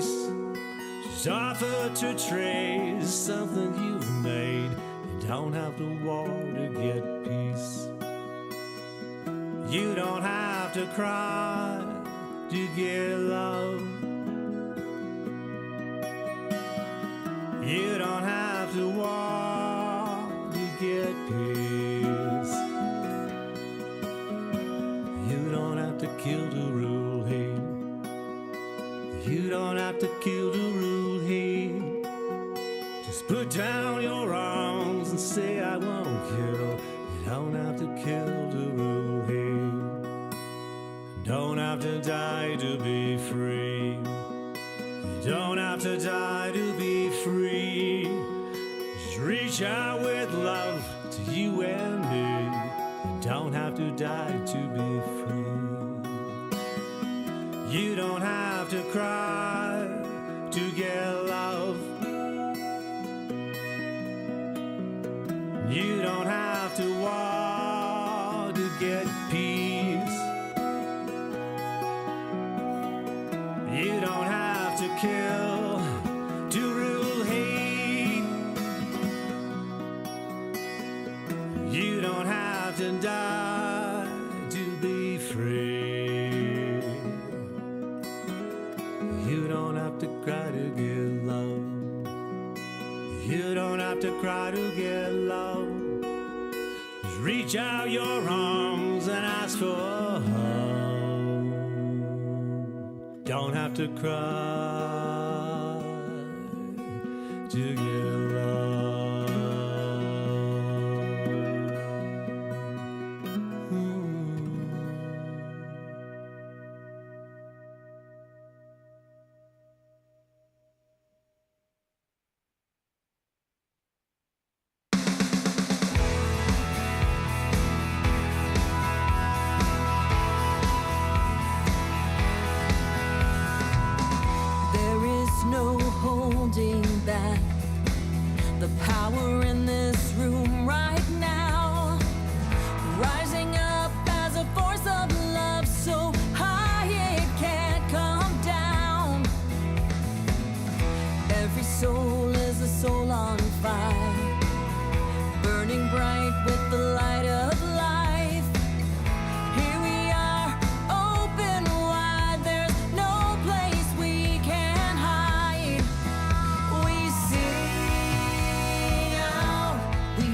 She's offered to trade something you've made. You don't have to war to get peace. You don't have to cry to get love. You don't have to war to get peace. You don't have to kill to rule hate. You don't have to kill to rule hate. Just put down your arms and say I won't kill. You don't have to kill to rule hate. Don't have to die to be free. You don't have to die to be free. Just reach out with love to you and me. You don't have to die to be free. You don't have to cry to get love. You don't have to war to get peace. You don't have to kill to rule hate. You don't have to die to be free. You don't have to cry to get love. You don't have to cry to get love. Just reach out your arms and ask for help. Don't have to cry to get love. No holding back the power in this room right now, rising up as a force of love so high it can't come down. Every soul is a soul on fire, burning bright with the light of life. Here we are, open wide, there's no place we can hide. We sing out, we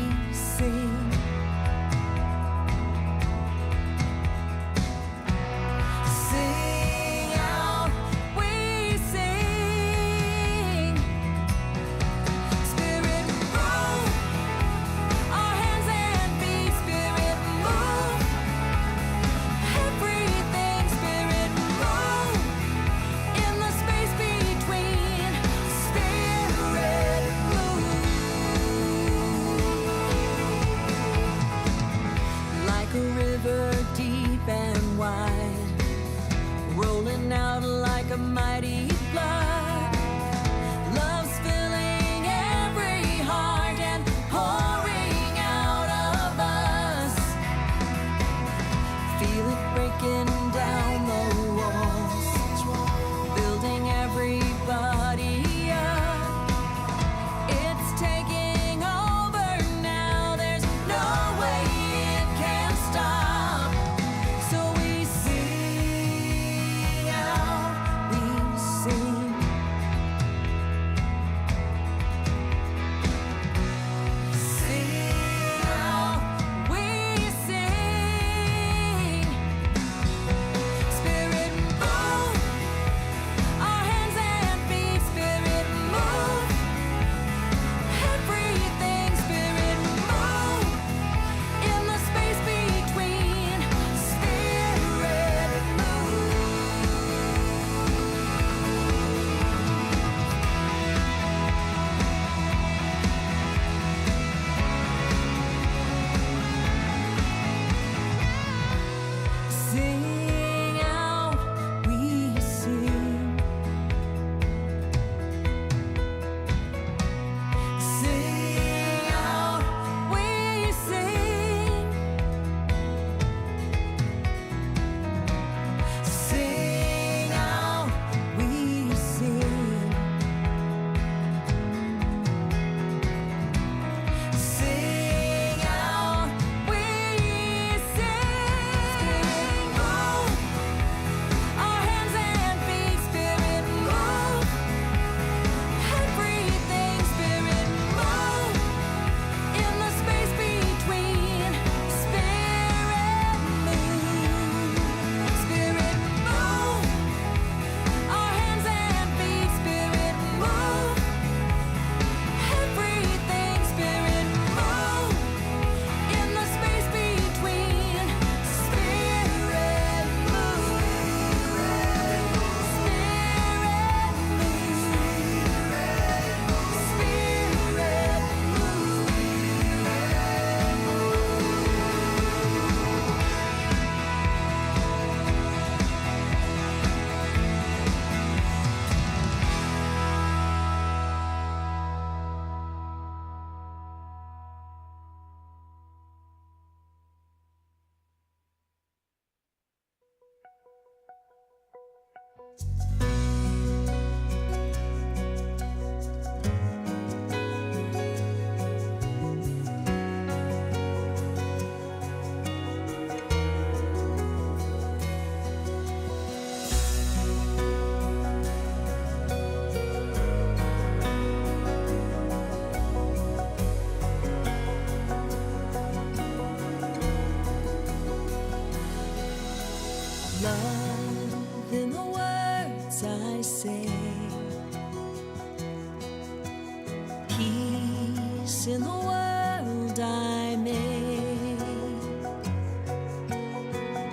Peace in the world I made.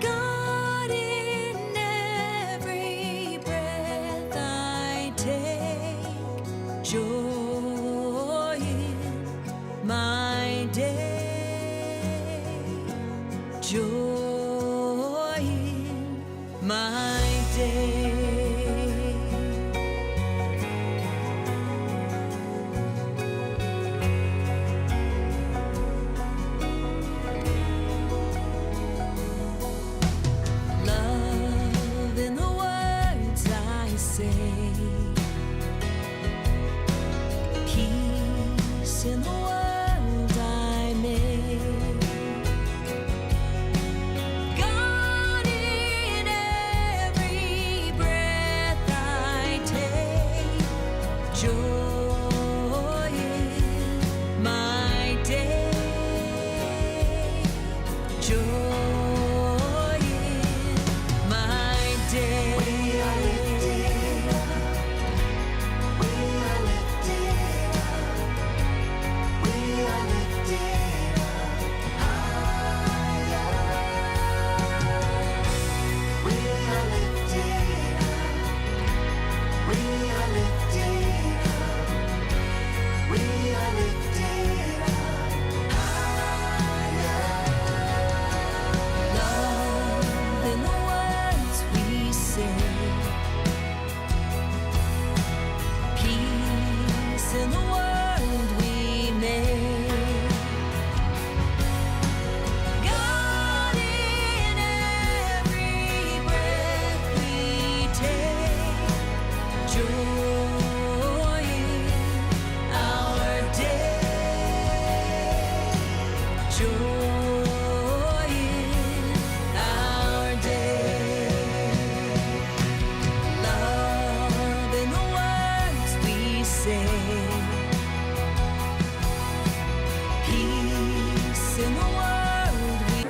God in every breath I take. Joy in my day. Joy in my day. Love in the words I say. Peace in the world I make. God in every breath I take. Joy in my day. Joy in my day. We are lifted up. We are lifted up. We are lifted up higher. We are lifted up. We are lifted up. We are lifted up higher. Love in the words we say. Peace in the world we make. God in every breath we take. Joy in our day. Joy in our day. Love in the words we say. Peace in the world we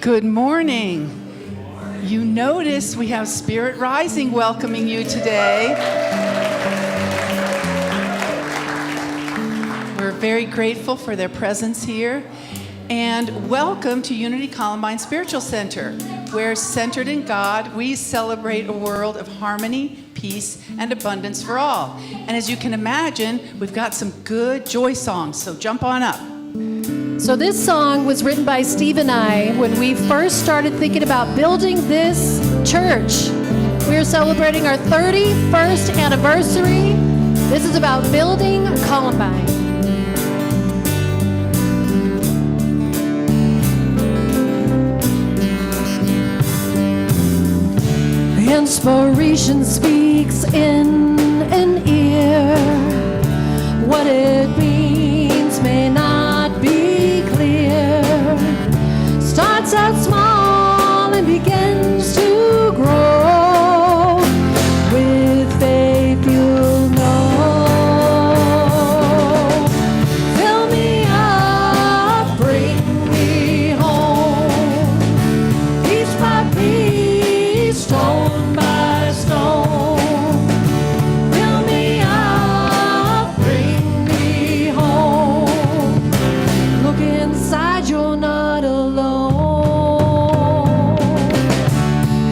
Good morning. You notice we have Spirit Rising welcoming you today. We're very grateful for their presence here. And welcome to Unity Columbine Spiritual Center, where centered in God, we celebrate a world of harmony, peace, and abundance for all. And as you can imagine, we've got some good joy songs, so jump on up. So this song was written by Steve and I when we first started thinking about building this church. We are celebrating our 31st anniversary. This is about building Columbine. Inspiration speaks in an ear. What it means may not be clear. Starts out small and begins to grow. With faith you'll know. Fill me up, bring me home. Piece by piece, stone by stone. Fill me up, bring me home. Look inside, you're not alone.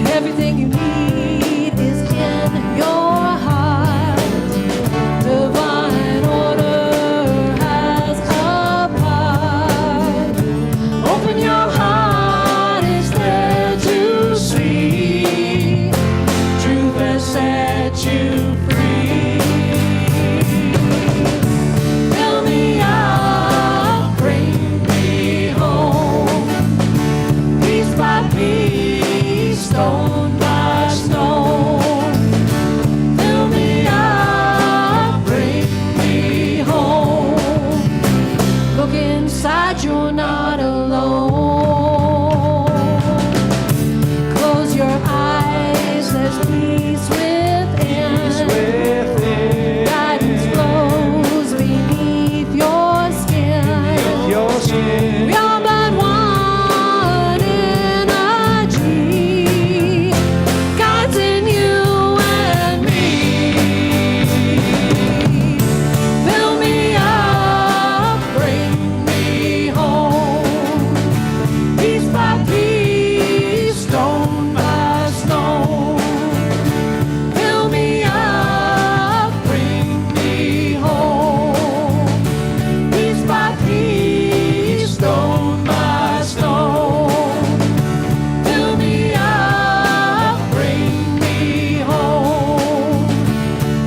Everything you need is in your heart. Divine order has a part. Open your heart, it's there to see. Truth has set you free. Fill me up, bring me home. Piece by piece, stone by stone. Fill me up, bring me home. Look inside, you're not alone. Close your eyes, there's peace within. Guidance flows beneath your skin. We are but one energy. God's in you and me. Fill me up, bring me home. Piece by piece, stone by stone. Fill me up, bring me home. Piece by piece, stone by stone. Fill me up, bring me home.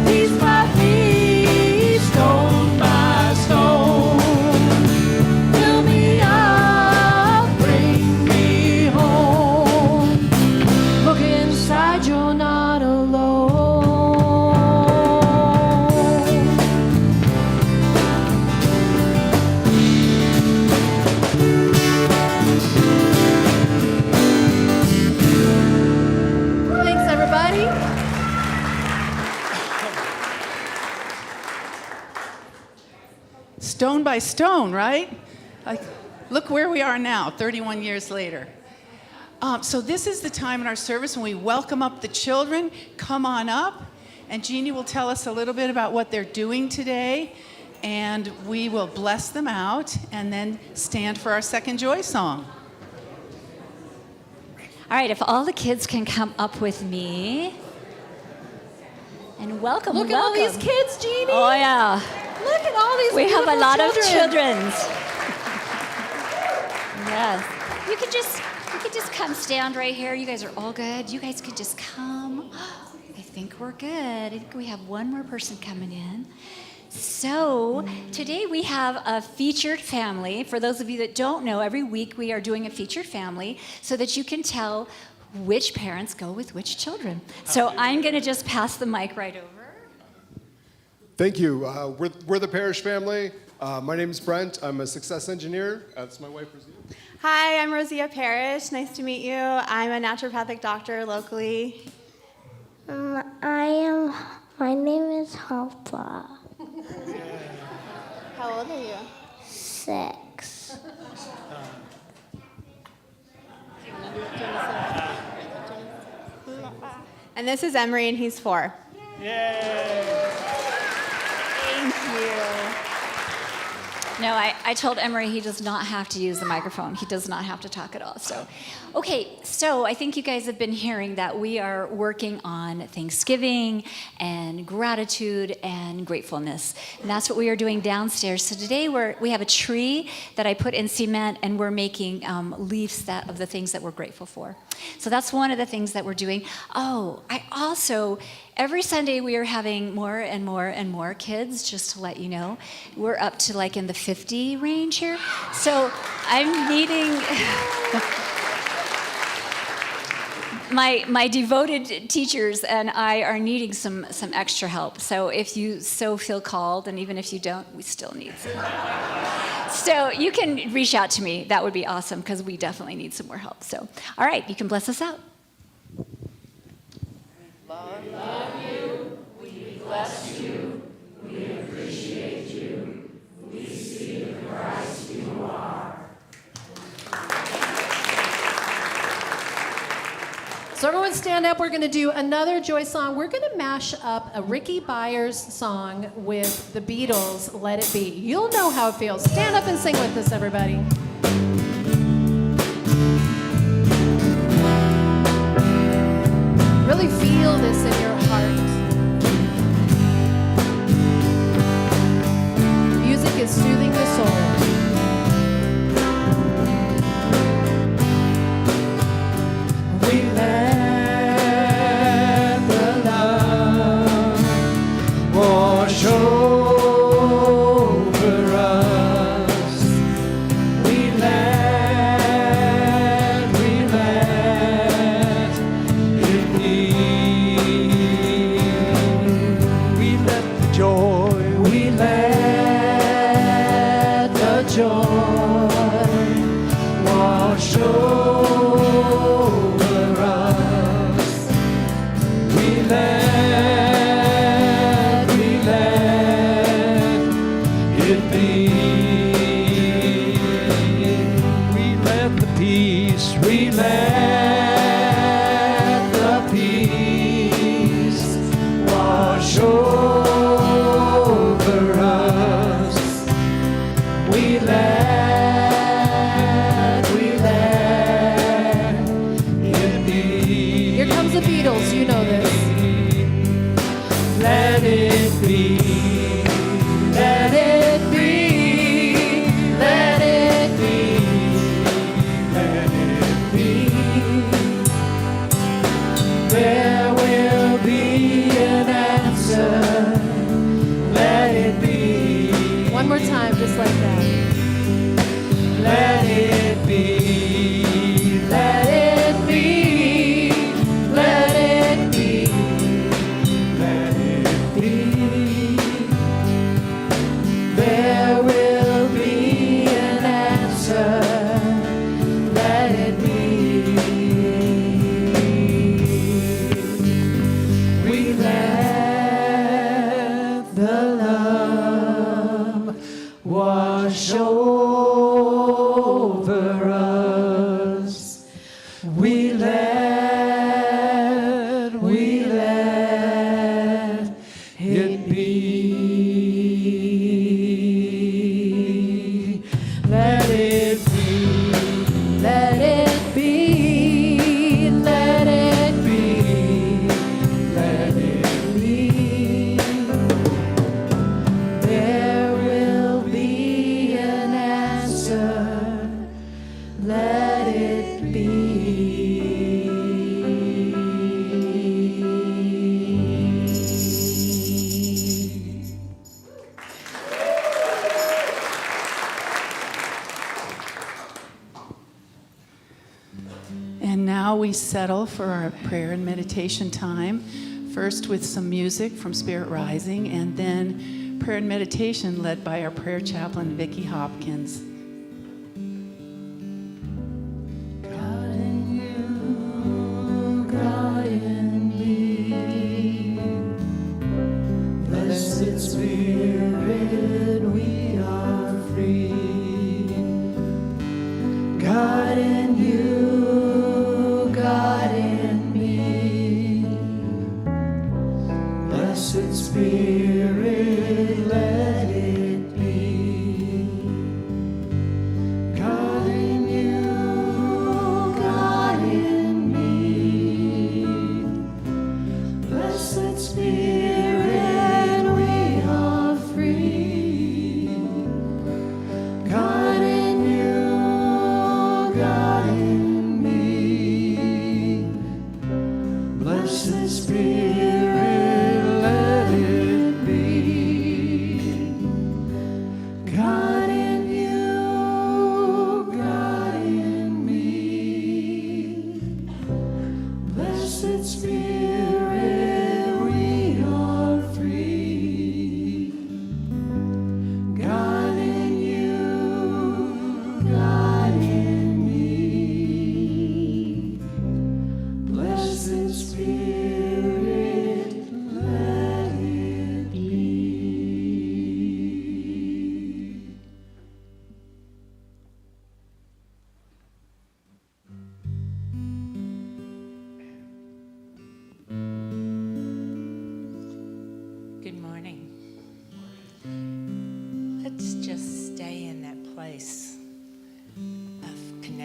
Piece by piece, stone by stone. Fill me up, bring me home. Look inside, you're not alone. Thanks, everybody. Stone by stone, right? Like, look where we are now, 31 years later. So this is the time in our service when we welcome up the children. Come on up, and Jeannie will tell us a little bit about what they're doing today, and we will bless them out, and then stand for our second joy song. All right, if all the kids can come up with me. And welcome, Look at all welcome. these kids, Jeannie. Oh, yeah. Look at all these We have a beautiful lot of children. children. Yes. You could just come stand right here. You guys are all good. You guys could just come. I think we're good. I think we have one more person coming in. So today we have a featured family. For those of you that don't know, every week we are doing a featured family so that you can tell which parents go with which children. So I'm going to just pass the mic right over. Thank you. We're the Parish family. My name is Brent. I'm a success engineer. That's my wife, Rosita. Hi, I'm Rosia Parrish. Nice to meet you. I'm a naturopathic doctor locally. My name is Hoppa. How old are you? 6. And this is Emery, and he's 4. Thank you. No, I told Emery he does not have to use the microphone. He does not have to talk at all. So, okay, so I think you guys have been hearing that we are working on Thanksgiving and gratitude and gratefulness. And that's what we are doing downstairs. So today we have a tree that I put in cement, and we're making leaves of the things that we're grateful for. So that's one of the things that we're doing. Oh, I also, every Sunday we are having more and more and more kids, just to let you know. We're up to like in the 50 range here. So I'm needing, my devoted teachers and I are needing some extra help. So if you so feel called, and even if you don't, we still need some help. So you can reach out to me. That would be awesome, because we definitely need some more help. So, all right, you can bless us out. So everyone stand up. We're going to do another Joy song. We're going to mash up a Ricky Byers song with the Beatles, Let It Be. You'll know how it feels. Stand up and sing with us, everybody. Really feel this in your heart. Music is soothing the soul. We let the love wash over us. We let it be. We let the joy. We let the joy wash over us. We let it be. We let the peace. We let the peace wash over us. We let it be. Here comes the Beatles. You know this. Let it be. Let it be. Let it be. Let it be. There will be an answer. Let it be. One more time, just like that. Let it be. Let it be. Let it be. Let it be. There will be an answer. Let it be. We let the love wash over us. We let it be. Let it be. Let it be. Let it be. Let it be. There will be an answer. Let it be. And now we settle for our prayer and meditation time, first with some music from Spirit Rising, and then prayer and meditation led by our prayer chaplain, Vicki Hopkins. God in you, God in me. Blessed Spirit, we are free. God in you, God in me.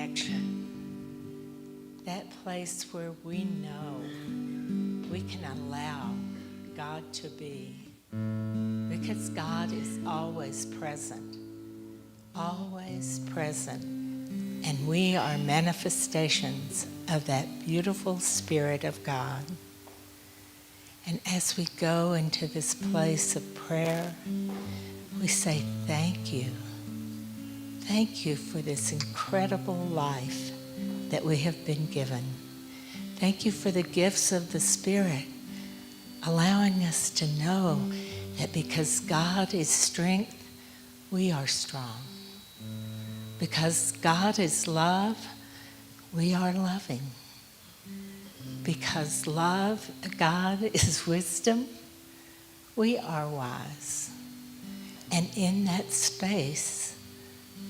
connection, that place where we know we can allow God to be, because God is always present, and we are manifestations of that beautiful Spirit of God. And as we go into this place of prayer, we say thank you. Thank you for this incredible life that we have been given. Thank you for the gifts of the Spirit, allowing us to know that because God is strength, we are strong. Because God is love, we are loving. Because God is wisdom, we are wise. And in that space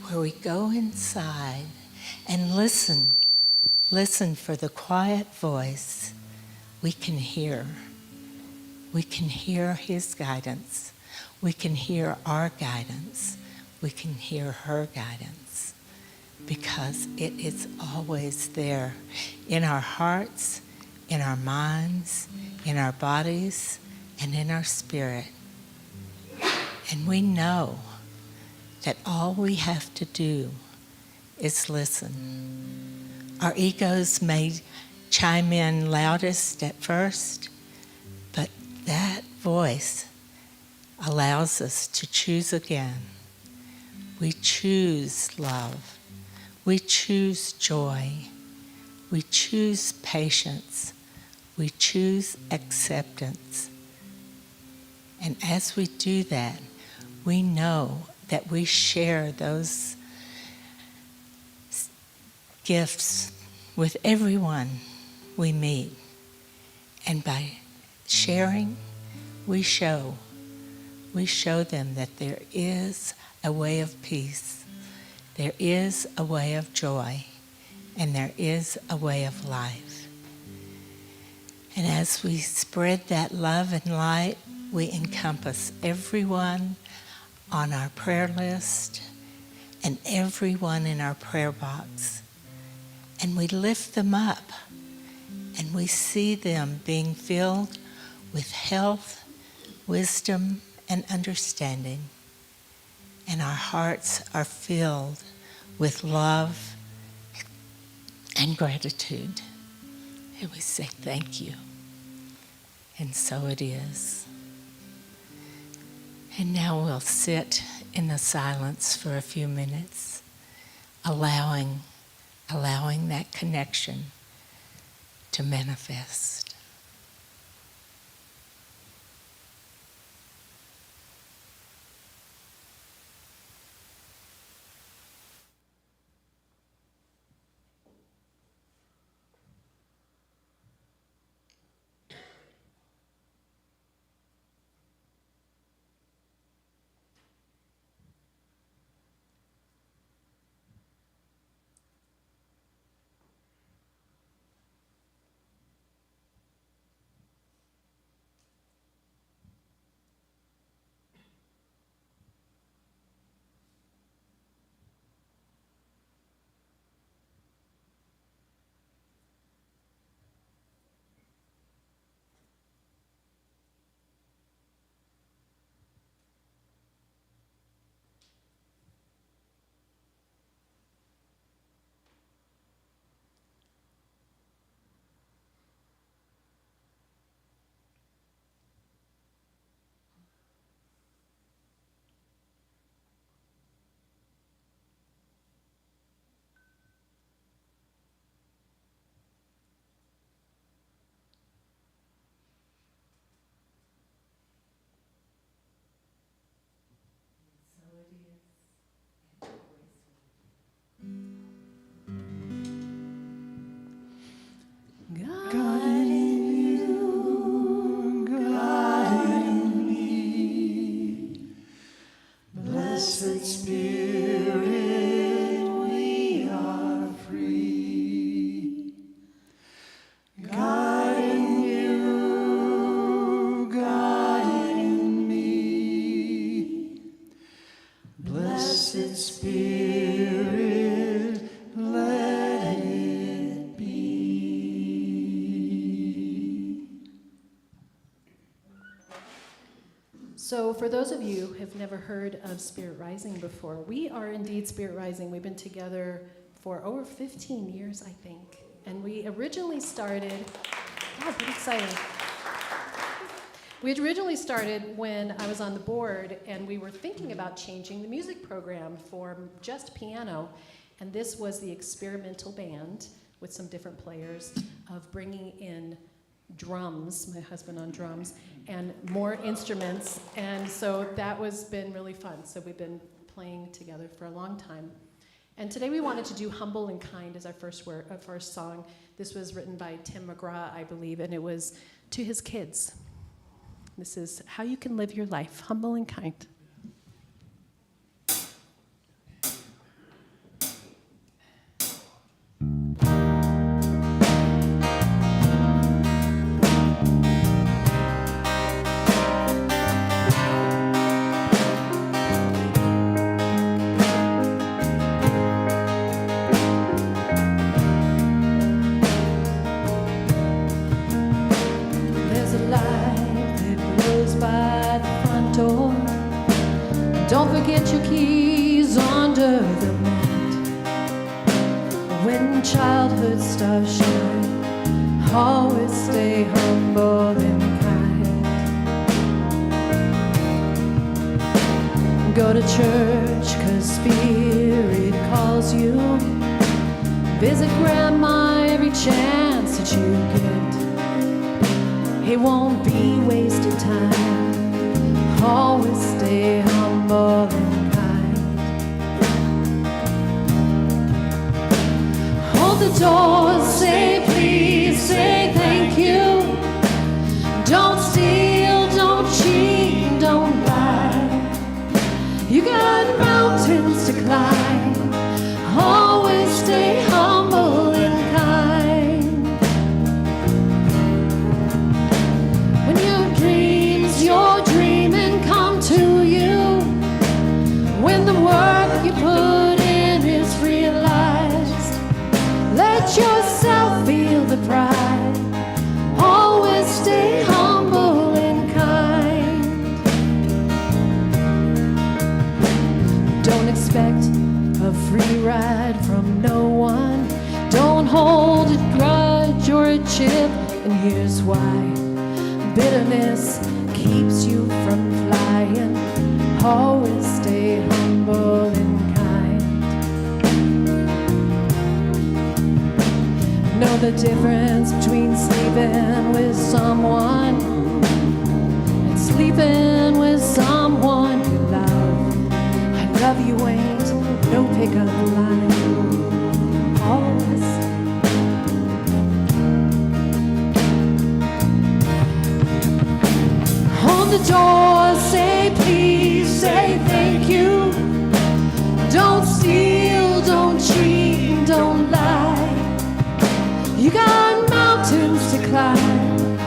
where we go inside and listen for the quiet voice, we can hear. We can hear His guidance. We can hear our guidance. We can hear her guidance, because it is always there in our hearts, in our minds, in our bodies, and in our spirit. And we know that all we have to do is listen. Our egos may chime in loudest at first, but that voice allows us to choose again. We choose love. We choose joy. We choose patience. We choose acceptance. And as we do that, we know that we share those gifts with everyone we meet. And by sharing, we show them that there is a way of peace, there is a way of joy, and there is a way of life. And as we spread that love and light, we encompass everyone on our prayer list and everyone in our prayer box. And we lift them up, and we see them being filled with health, wisdom, and understanding. And our hearts are filled with love and gratitude. And we say thank you. And so it is. And now we'll sit in the silence for a few minutes, allowing that connection to manifest. So for those of you who have never heard of Spirit Rising before, we are indeed Spirit Rising. We've been together for over 15 years, I think. And we originally started, pretty exciting. We had originally started when I was on the board, and we were thinking about changing the music program for just piano. And this was the experimental band with some different players of bringing in drums, my husband on drums, and more instruments. And so that was been really fun. So we've been playing together for a long time. And today we wanted to do Humble and Kind as our first song. This was written by Tim McGraw, I believe, and it was to his kids. This is how you can live your life, humble and kind. Don't forget your keys under the mat. When childhood stars shine, always stay humble and kind. Go to church 'cause Spirit calls you. Visit Grandma every chance that you get. It won't be wasted time. Always stay humble and kind. Hold the door, say please, say thank you. Don't steal, don't cheat, don't lie. You got mountains to climb. Always stay humble and kind. When your dreams, your dreaming come to you. When the work you put in is realized, let yourself feel the pride. Always stay humble and kind. Don't expect a free ride from no one. Don't hold a grudge or a chip. And here's why: bitterness keeps you from flying. Always stay humble and kind. Know the difference between sleeping with someone and sleeping with someone you love. I love you ain't no pickup line. Always. Hold the door, say please, say thank you. Don't steal, don't cheat, don't lie. You got mountains to climb.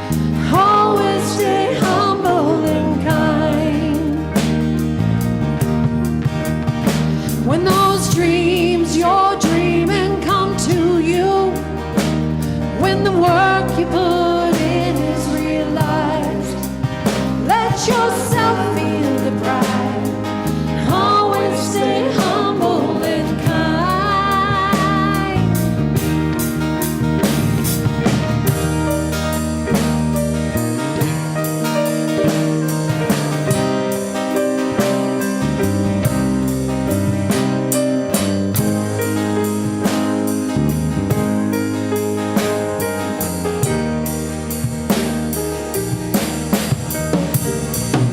Always stay humble and kind. When those dreams you're dreaming come to you, when the work you put in is realized, let yourself feel the pride. Always stay humble and kind.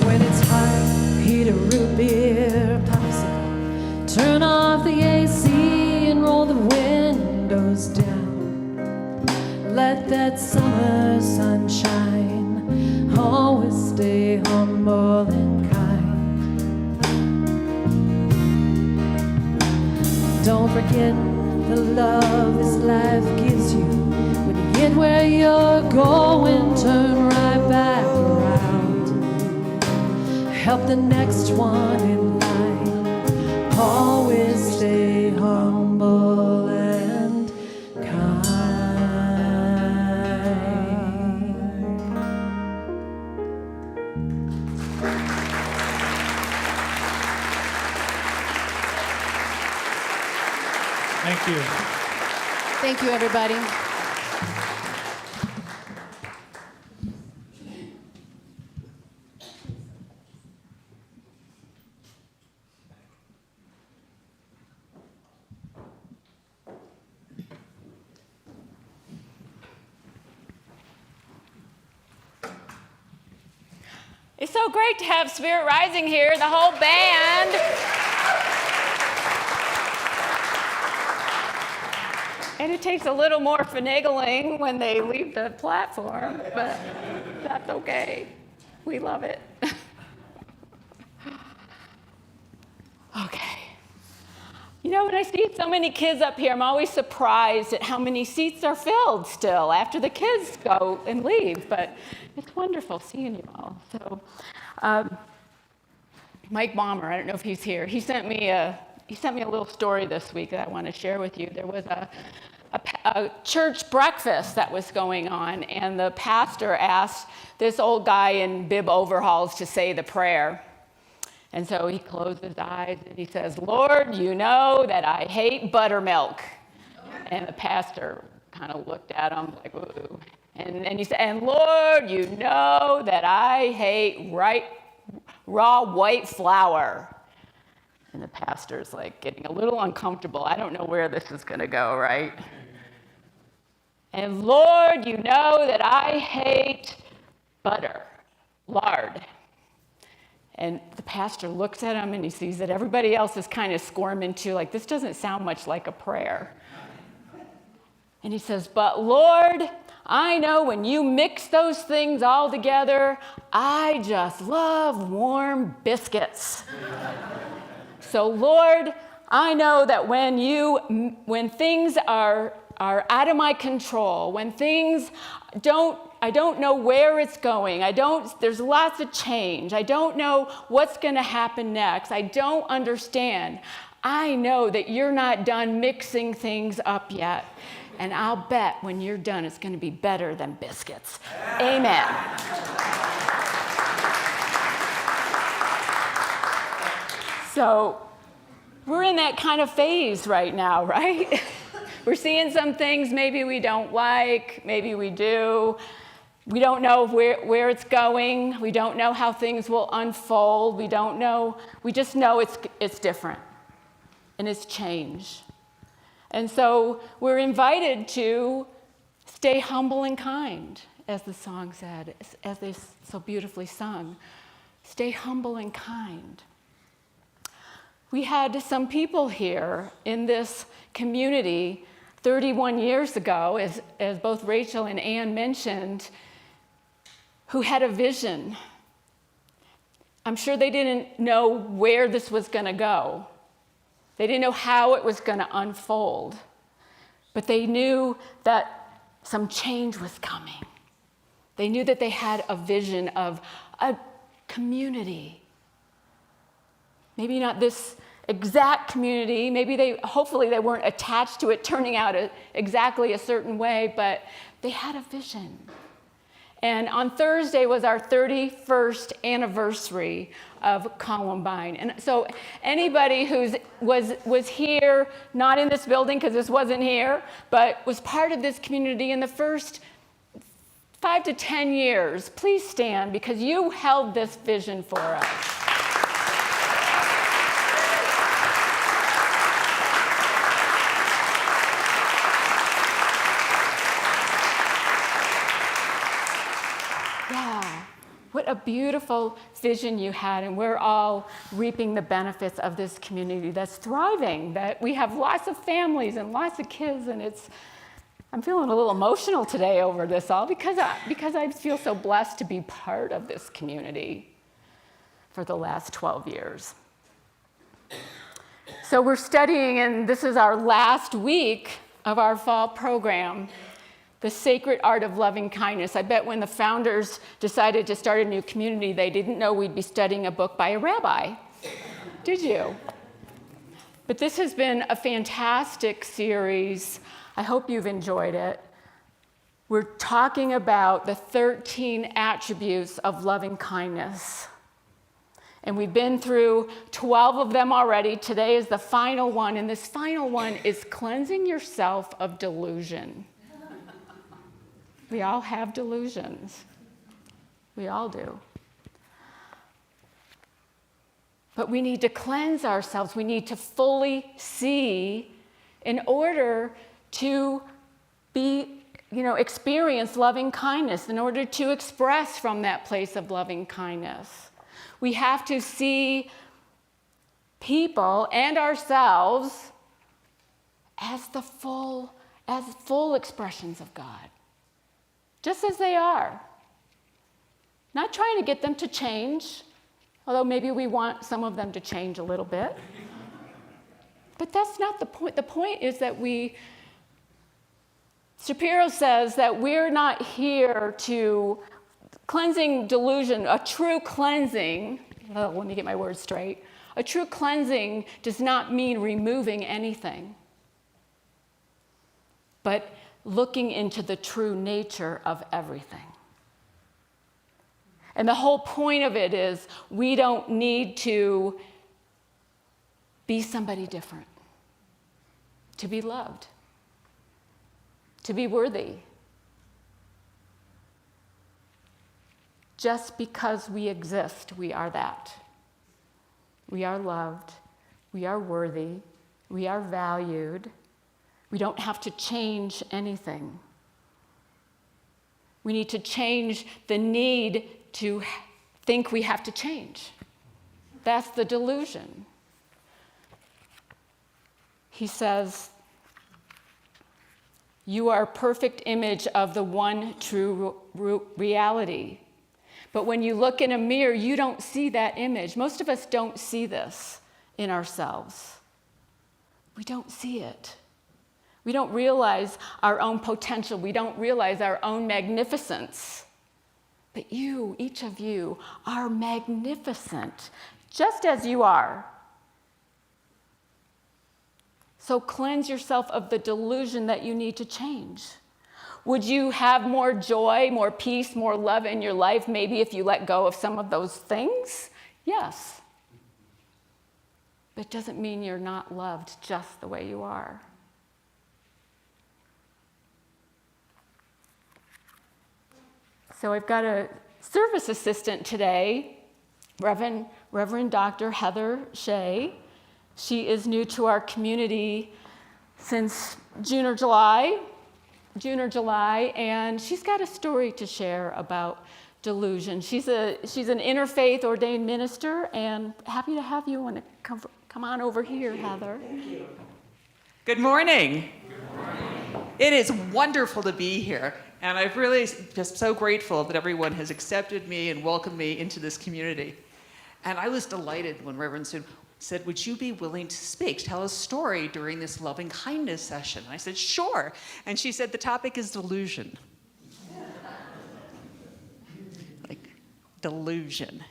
When it's hot, heat a root beer popsicle. Turn off the AC and roll the windows down. Let that summer sun shine. Always stay humble and kind. Don't forget the love this life gives you. When you get where you're going, turn right back around. Help the next one in line. Always stay humble and kind. Thank you. Thank you, everybody. It's so great to have Spirit Rising here, the whole band. And it takes a little more finagling when they leave the platform, but that's okay. We love it. Okay. You know, when I see so many kids up here, I'm always surprised at how many seats are filled still after the kids go and leave, but it's wonderful seeing you all. So, Mike Baumer, I don't know if he's here. He sent me a little story this week that I want to share with you. There was a church breakfast that was going on, and the pastor asked this old guy in bib overalls to say the prayer. And so he closed his eyes and he says, "Lord, you know that I hate buttermilk." And the pastor kind of looked at him like, "Ooh." And he said, "And Lord, you know that I hate raw white flour." And the pastor's like getting a little uncomfortable. I don't know where this is going to go, right? "And Lord, you know that I hate lard." And the pastor looks at him and he sees that everybody else is kind of squirming too, like, this doesn't sound much like a prayer. And he says, "But Lord, I know when you mix those things all together, I just love warm biscuits. So Lord, I know that when things are out of my control, when things I don't know where it's going. There's lots of change. I don't know what's going to happen next. I don't understand. I know that you're not done mixing things up yet. And I'll bet when you're done, it's going to be better than biscuits." Amen. So we're in that kind of phase right now, right? We're seeing some things maybe we don't like, maybe we do. We don't know where it's going. We don't know how things will unfold. We don't know. We just know it's different and it's change. And so we're invited to stay humble and kind, as the song said, as they so beautifully sung. Stay humble and kind. We had some people here in this community 31 years ago, as both Rachel and Ann mentioned, who had a vision. I'm sure they didn't know where this was going to go. They didn't know how it was going to unfold. But they knew that some change was coming. They knew that they had a vision of a community. Maybe not this exact community. Maybe hopefully they weren't attached to it turning out exactly a certain way, but they had a vision. And on Thursday was our 31st anniversary of Columbine. And so anybody who was here, not in this building because this wasn't here, but was part of this community in the first 5 to 10 years, please stand because you held this vision for us. What a beautiful vision you had, and we're all reaping the benefits of this community that's thriving, that we have lots of families and lots of kids, and I'm feeling a little emotional today over this all because I feel so blessed to be part of this community for the last 12 years. So we're studying, and this is our last week of our fall program, The Sacred Art of Loving Kindness. I bet when the founders decided to start a new community, they didn't know we'd be studying a book by a rabbi. Did you? But this has been a fantastic series. I hope you've enjoyed it. We're talking about the 13 attributes of loving kindness. And we've been through 12 of them already. Today is the final one, and this final one is cleansing yourself of delusion. We all have delusions. We all do. But we need to cleanse ourselves. We need to fully see in order to experience loving kindness, in order to express from that place of loving kindness. We have to see people and ourselves as full expressions of God, just as they are. Not trying to get them to change, although maybe we want some of them to change a little bit. But that's not the point. The point is that Shapiro says that we're not here to cleansing delusion, a true cleansing, let me get my words straight. A true cleansing does not mean removing anything, but looking into the true nature of everything. And the whole point of it is we don't need to be somebody different to be loved, to be worthy. Just because we exist, we are that. We are loved, we are worthy, we are valued. We don't have to change anything. We need to change the need to think we have to change. That's the delusion. He says, you are a perfect image of the one true reality. But when you look in a mirror, you don't see that image. Most of us don't see this in ourselves. We don't see it. We don't realize our own potential. We don't realize our own magnificence. But you, each of you, are magnificent, just as you are. So cleanse yourself of the delusion that you need to change. Would you have more joy, more peace, more love in your life, maybe if you let go of some of those things? Yes. But it doesn't mean you're not loved just the way you are. So I've got a service assistant today, Reverend Dr. Heather Shea. She is new to our community since June or July, and she's got a story to share about delusion. She's an interfaith ordained minister, and happy to have you. Want to come on over here, Heather. Thank you. Good morning. Good morning. It is wonderful to be here, and I'm really just so grateful that everyone has accepted me and welcomed me into this community. And I was delighted when Reverend said, would you be willing to speak, tell a story during this loving kindness session? I said, sure. And she said, the topic is delusion. Like, delusion.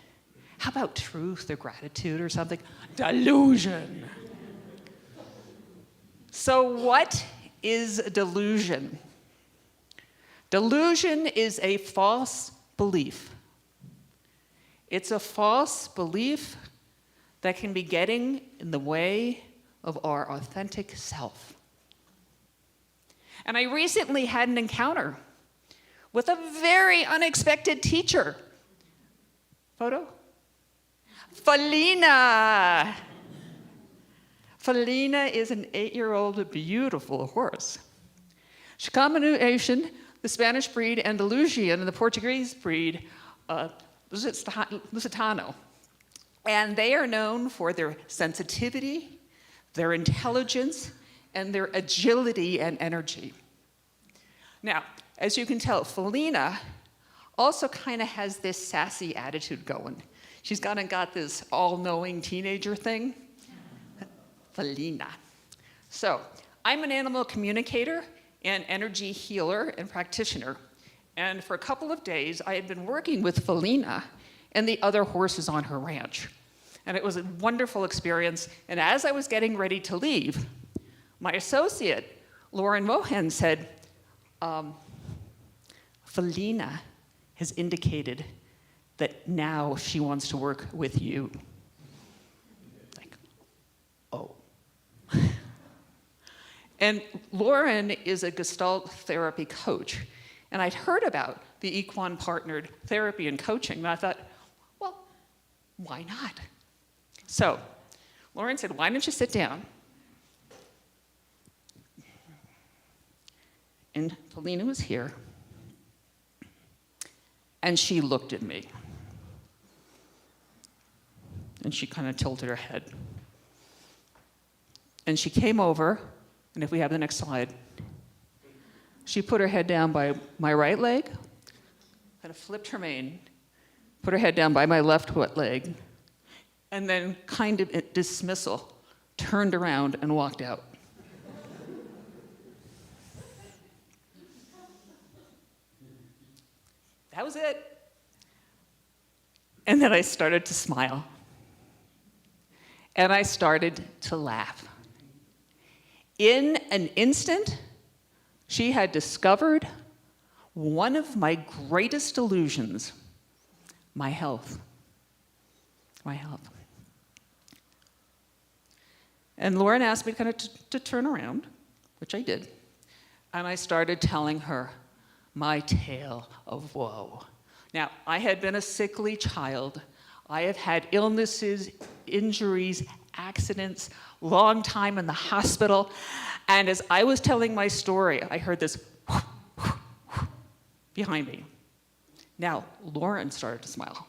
How about truth or gratitude or something? Delusion. So what is delusion? Delusion is a false belief. It's a false belief that can be getting in the way of our authentic self. And I recently had an encounter with a very unexpected teacher. Photo? Felina. Felina is an 8-year-old beautiful horse. She's a combination, the Spanish breed Andalusian and the Portuguese breed Lusitano. And they are known for their sensitivity, their intelligence, and their agility and energy. Now, as you can tell, Felina also kind of has this sassy attitude going. She's kind of got this all-knowing teenager thing. Felina. So, I'm an animal communicator and energy healer and practitioner. And for a couple of days, I had been working with Felina and the other horses on her ranch. And it was a wonderful experience. And as I was getting ready to leave, my associate, Lauren Mohan, said, Felina has indicated that now she wants to work with you. Like, oh. And Lauren is a Gestalt therapy coach. And I'd heard about the equine partnered therapy and coaching, and I thought, well, why not? So Lauren said, why don't you sit down? And Paulina was here. And she looked at me. And she kind of tilted her head. And she came over, and if we have the next slide, she put her head down by my right leg, kind of flipped her mane, put her head down by my left leg, and then kind of in dismissal, turned around and walked out. That was it. And then I started to smile. And I started to laugh. In an instant, she had discovered one of my greatest illusions, my health. My health. And Lauren asked me kind of to turn around, which I did. And I started telling her my tale of woe. Now, I had been a sickly child. I have had illnesses, injuries, accidents, long time in the hospital. And as I was telling my story, I heard this behind me. Now, Lauren started to smile.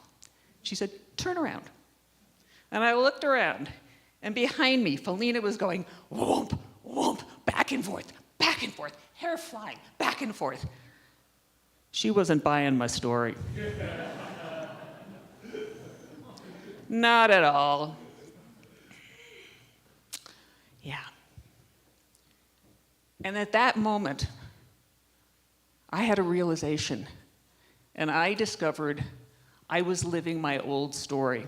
She said, turn around. And I looked around, and behind me, Felina was going whoomp, whoomp, back and forth, hair flying, back and forth. She wasn't buying my story. Not at all. Yeah. And at that moment, I had a realization, and I discovered I was living my old story.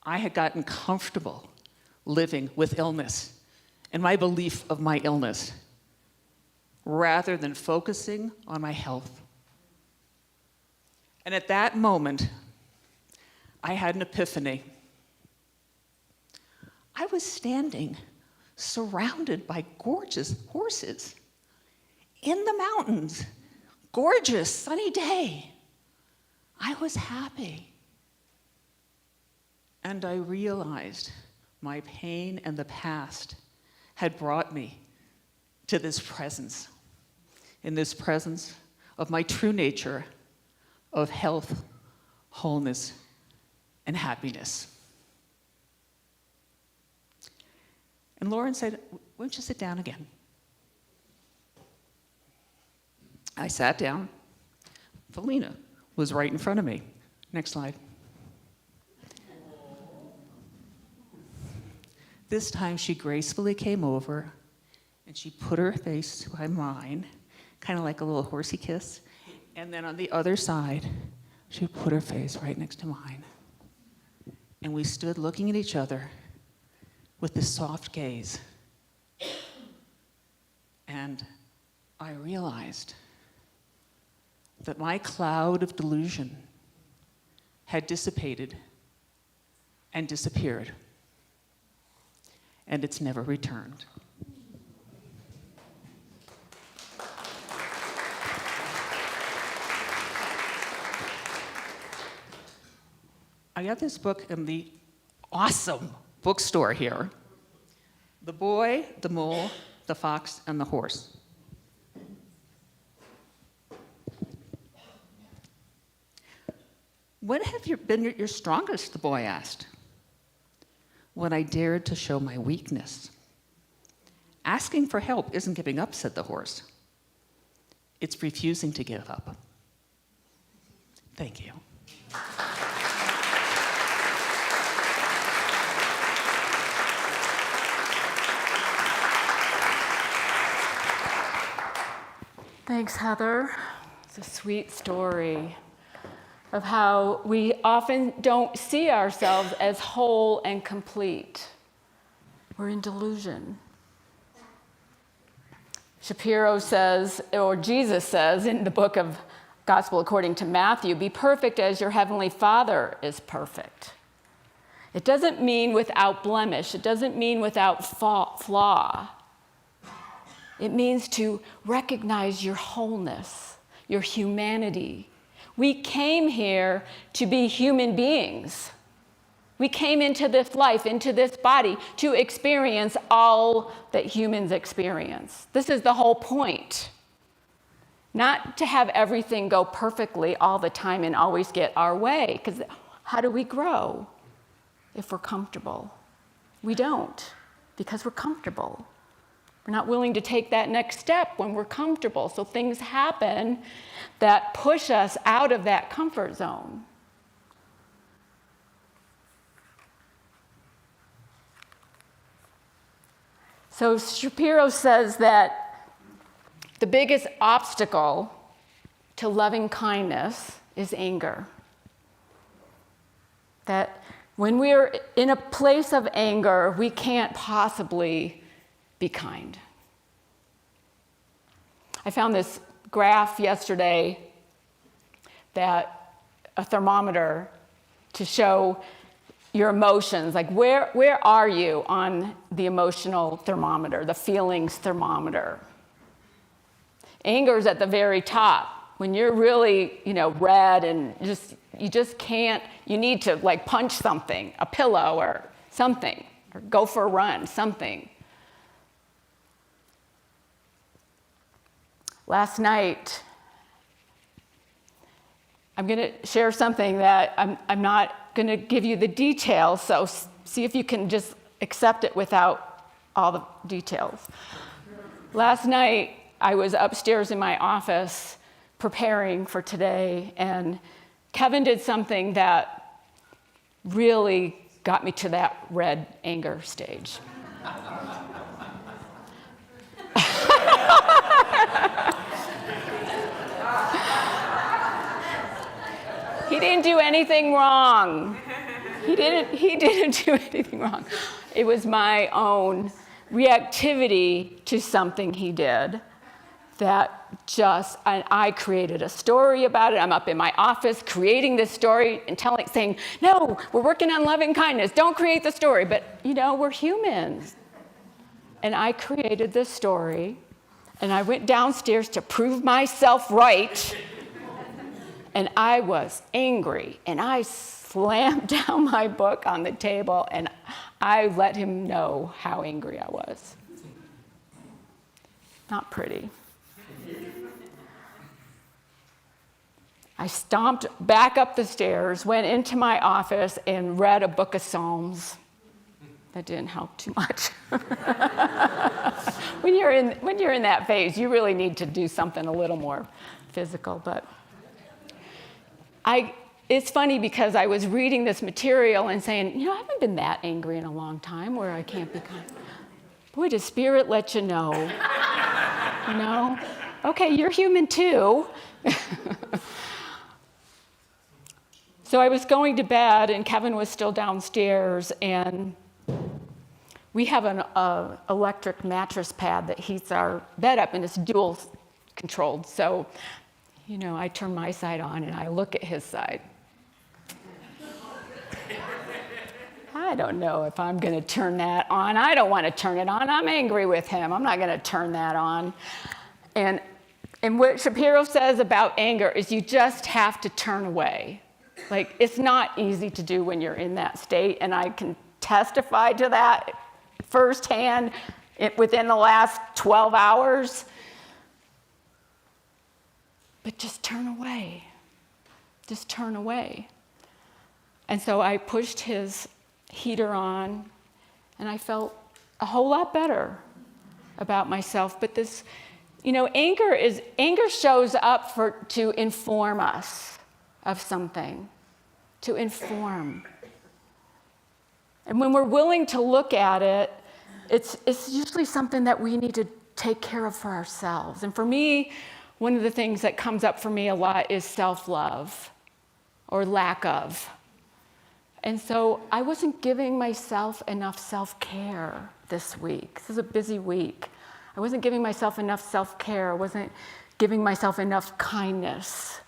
I had gotten comfortable living with illness and my belief of my illness, rather than focusing on my health. And at that moment, I had an epiphany. I was standing surrounded by gorgeous horses in the mountains, gorgeous, sunny day. I was happy. And I realized my pain and the past had brought me to this presence, in this presence of my true nature of health, wholeness, and happiness. And Lauren said, why don't you sit down again? I sat down. Felina was right in front of me. Next slide. This time she gracefully came over and she put her face by mine, kind of like a little horsey kiss. And then on the other side, she put her face right next to mine. And we stood looking at each other with this soft gaze. And I realized that my cloud of delusion had dissipated and disappeared. And it's never returned. I got this book in the awesome bookstore here. The Boy, the Mole, the Fox, and the Horse. When have you been your strongest, the boy asked. When I dared to show my weakness. Asking for help isn't giving up, said the horse. It's refusing to give up. Thank you. Thanks, Heather. It's a sweet story of how we often don't see ourselves as whole and complete. We're in delusion. Shapiro says, or Jesus says in the book of Gospel according to Matthew, be perfect as your heavenly Father is perfect. It doesn't mean without blemish. It doesn't mean without flaw. It means to recognize your wholeness, your humanity. We came here to be human beings. We came into this life, into this body, to experience all that humans experience. This is the whole point. Not to have everything go perfectly all the time and always get our way, because how do we grow if we're comfortable? We don't, because we're comfortable. We're not willing to take that next step when we're comfortable. So things happen that push us out of that comfort zone. So Shapiro says that the biggest obstacle to loving kindness is anger. That when we're in a place of anger, we can't possibly be kind. I found this graph yesterday, that a thermometer to show your emotions, like where are you on the emotional thermometer, the feelings thermometer? Anger's at the very top. When you're really, red and you just can't, you need to like punch something, a pillow or something, or go for a run, something. Last night, I'm going to share something that I'm not going to give you the details, so see if you can just accept it without all the details. Last night, I was upstairs in my office preparing for today, and Kevin did something that really got me to that red anger stage. He didn't do anything wrong. He didn't do anything wrong. It was my own reactivity to something he did that and I created a story about it. I'm up in my office creating this story and saying, no, we're working on loving kindness. Don't create the story. But, we're humans. And I created this story, and I went downstairs to prove myself right. And I was angry, and I slammed down my book on the table, and I let him know how angry I was. Not pretty. I stomped back up the stairs, went into my office, and read a book of Psalms. That didn't help too much. When you're in that phase, you really need to do something a little more physical. But it's funny because I was reading this material and saying, I haven't been that angry in a long time where I can't be kind. Boy, does Spirit let you know. Okay, you're human too. So I was going to bed, and Kevin was still downstairs, and we have an electric mattress pad that heats our bed up, and it's dual controlled. So, I turn my side on, and I look at his side. I don't know if I'm going to turn that on. I don't want to turn it on. I'm angry with him. I'm not going to turn that on. And what Shapiro says about anger is you just have to turn away. Like, it's not easy to do when you're in that state, and I can testify to that firsthand within the last 12 hours. But just turn away. Just turn away. And so I pushed his heater on, and I felt a whole lot better about myself. But this, anger shows up to inform us of something, to inform. And when we're willing to look at it, it's usually something that we need to take care of for ourselves. And for me, one of the things that comes up for me a lot is self-love, or lack of. And so I wasn't giving myself enough self-care this week. This is a busy week. I wasn't giving myself enough self-care. I wasn't giving myself enough kindness.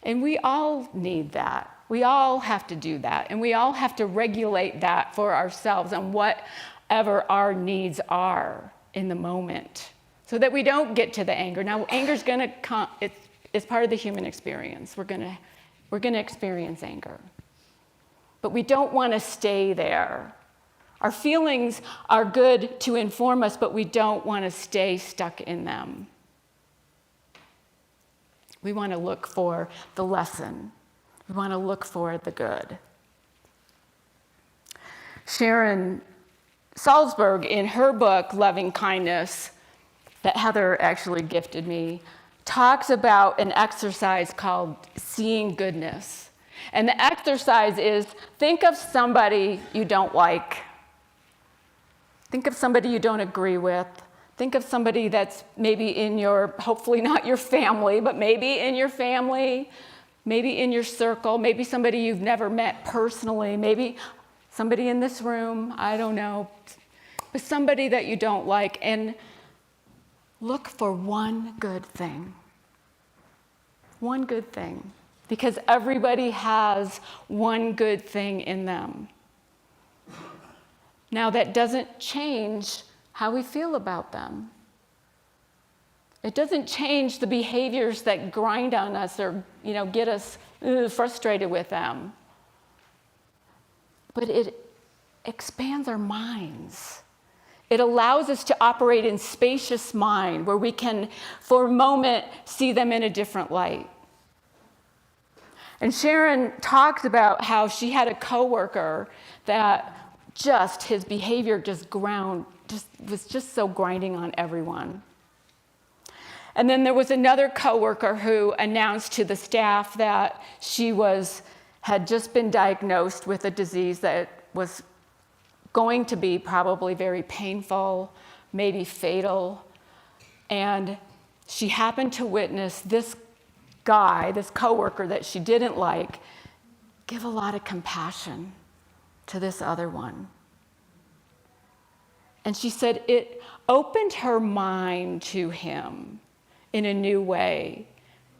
And we all need that. We all have to do that. And we all have to regulate that for ourselves on whatever our needs are in the moment so that we don't get to the anger. Now, anger's going to come. It's part of the human experience. We're going to experience anger. But we don't want to stay there. Our feelings are good to inform us, but we don't want to stay stuck in them. We want to look for the lesson. We want to look for the good. Sharon Salzberg, in her book, Loving Kindness, that Heather actually gifted me, talks about an exercise called seeing goodness. And the exercise is, think of somebody you don't like. Think of somebody you don't agree with. Think of somebody that's maybe in your, hopefully not your family, but maybe in your family, maybe in your circle, maybe somebody you've never met personally, maybe somebody in this room, I don't know, but somebody that you don't like, and look for one good thing. One good thing. Because everybody has one good thing in them. Now, that doesn't change how we feel about them. It doesn't change the behaviors that grind on us or, get us frustrated with them. But it expands our minds. It allows us to operate in spacious mind where we can, for a moment, see them in a different light. And Sharon talked about how she had a coworker that his behavior was just so grinding on everyone. And then there was another coworker who announced to the staff that she had just been diagnosed with a disease that was going to be probably very painful, maybe fatal. And she happened to witness this coworker that she didn't like, give a lot of compassion to this other one. And she said it opened her mind to him in a new way.